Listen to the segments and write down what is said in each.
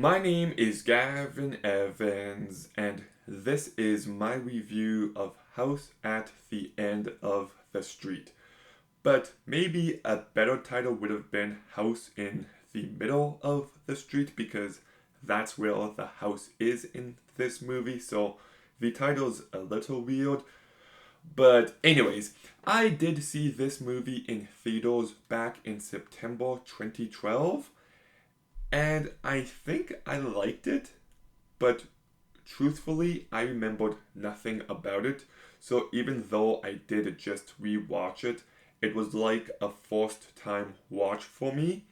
My name is Gavin Evans, and this is my review of House at the End of the Street. But maybe a better title would have been House in the Middle of the Street because that's where the house is in this movie, so the title's a little weird. But, anyways, I did see this movie in theaters back in September 2012. And I think I liked it, but truthfully, I remembered nothing about it. So even though I did just rewatch it, it was like a first time watch for me,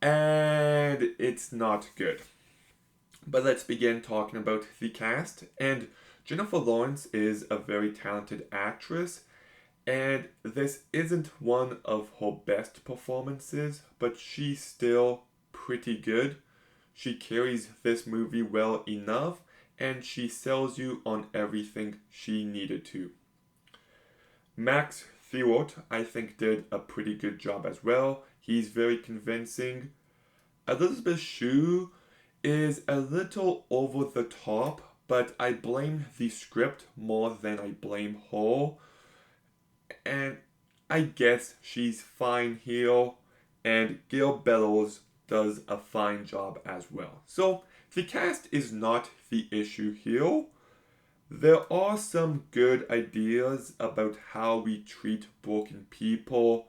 and it's not good. But let's begin talking about the cast. And Jennifer Lawrence is a very talented actress, and this isn't one of her best performances, but she's still pretty good. She carries this movie well enough, and she sells you on everything she needed to. Max Stewart, I think, did a pretty good job as well. He's very convincing. Elizabeth Shue is a little over the top, but I blame the script more than I blame her. And I guess she's fine here. And Gail Bellows does a fine job as well. So the cast is not the issue here. There are some good ideas about how we treat broken people,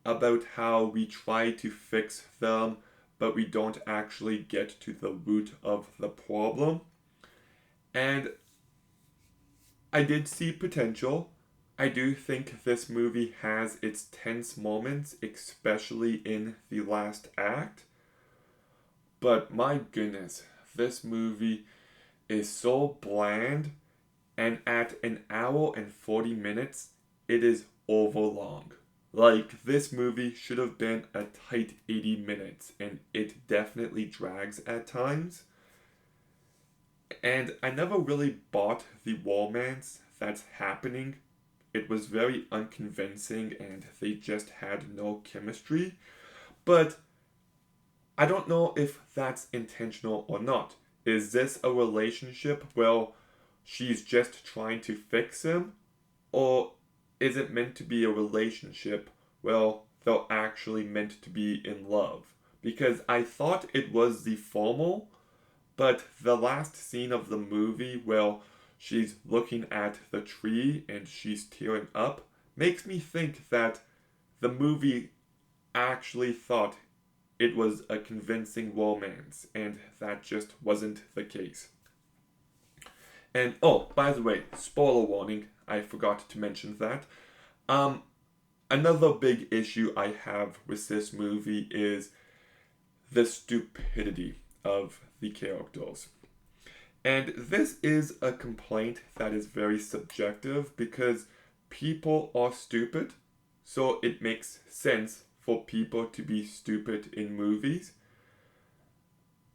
about how we try to fix them, but we don't actually get to the root of the problem. And I did see potential. I do think this movie has its tense moments, especially in the last act. But my goodness, this movie is so bland, and at an hour and 40 minutes, it is overlong. Like, this movie should have been a tight 80 minutes, and it definitely drags at times. And I never really bought the romance that's happening. It was very unconvincing, and they just had no chemistry. But I don't know if that's intentional or not. Is this a relationship where she's just trying to fix him? Or is it meant to be a relationship where they're actually meant to be in love? Because I thought it was the formal, but the last scene of the movie where she's looking at the tree and she's tearing up makes me think that the movie actually thought it was a convincing romance, and that just wasn't the case. And oh, by the way, spoiler warning, I forgot to mention that. Um, Another big issue I have with this movie is the stupidity of the characters. And this is a complaint that is very subjective because people are stupid, so it makes sense for people to be stupid in movies.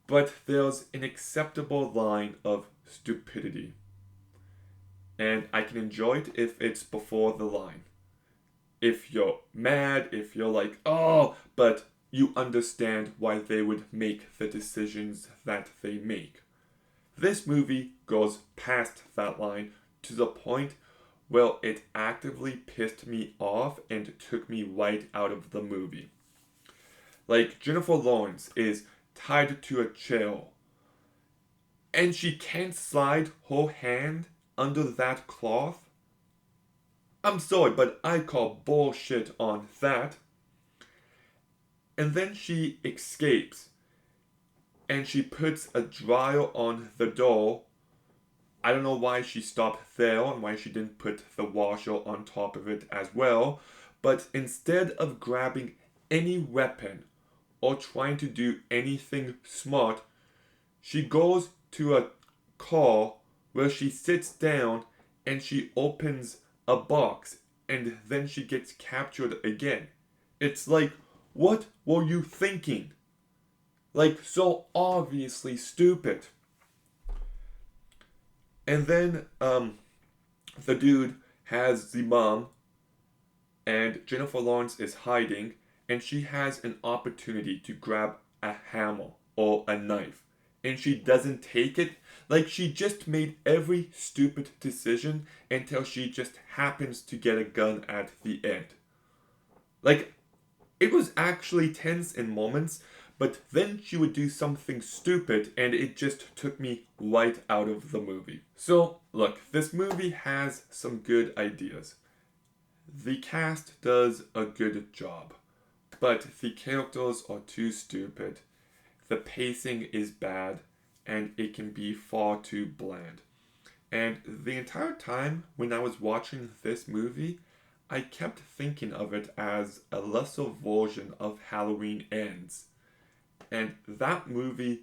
But there's an acceptable line of stupidity. And I can enjoy it if it's before the line. If you're mad, if you're like, oh, but you understand why they would make the decisions that they make. This movie goes past that line to the point where it actively pissed me off and took me right out of the movie. Like, Jennifer Lawrence is tied to a chair, and she can't slide her hand under that cloth. I'm sorry, but I call bullshit on that. And then she escapes, and she puts a dryer on the door. I don't know why she stopped there and why she didn't put the washer on top of it as well. But instead of grabbing any weapon or trying to do anything smart, she goes to a car where she sits down and she opens a box, and then she gets captured again. It's like, what were you thinking? Like, so obviously stupid. And then the dude has the mom, and Jennifer Lawrence is hiding, and she has an opportunity to grab a hammer or a knife, and she doesn't take it. Like, she just made every stupid decision until she just happens to get a gun at the end. Like, it was actually tense in moments, but then she would do something stupid and it just took me right out of the movie. So, look, this movie has some good ideas. The cast does a good job, but the characters are too stupid. The pacing is bad, and it can be far too bland. And the entire time when I was watching this movie, I kept thinking of it as a lesser version of Halloween Ends. And that movie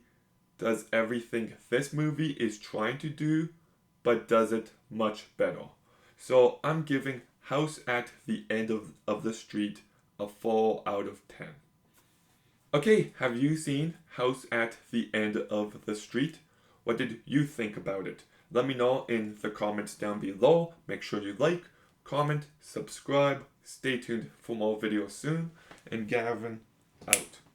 does everything this movie is trying to do, but does it much better. So I'm giving House at the End of the Street a 4 out of 10. Okay, have you seen House at the End of the Street? What did you think about it? Let me know in the comments down below. Make sure you like, comment, subscribe. Stay tuned for more videos soon. And Gavin, out.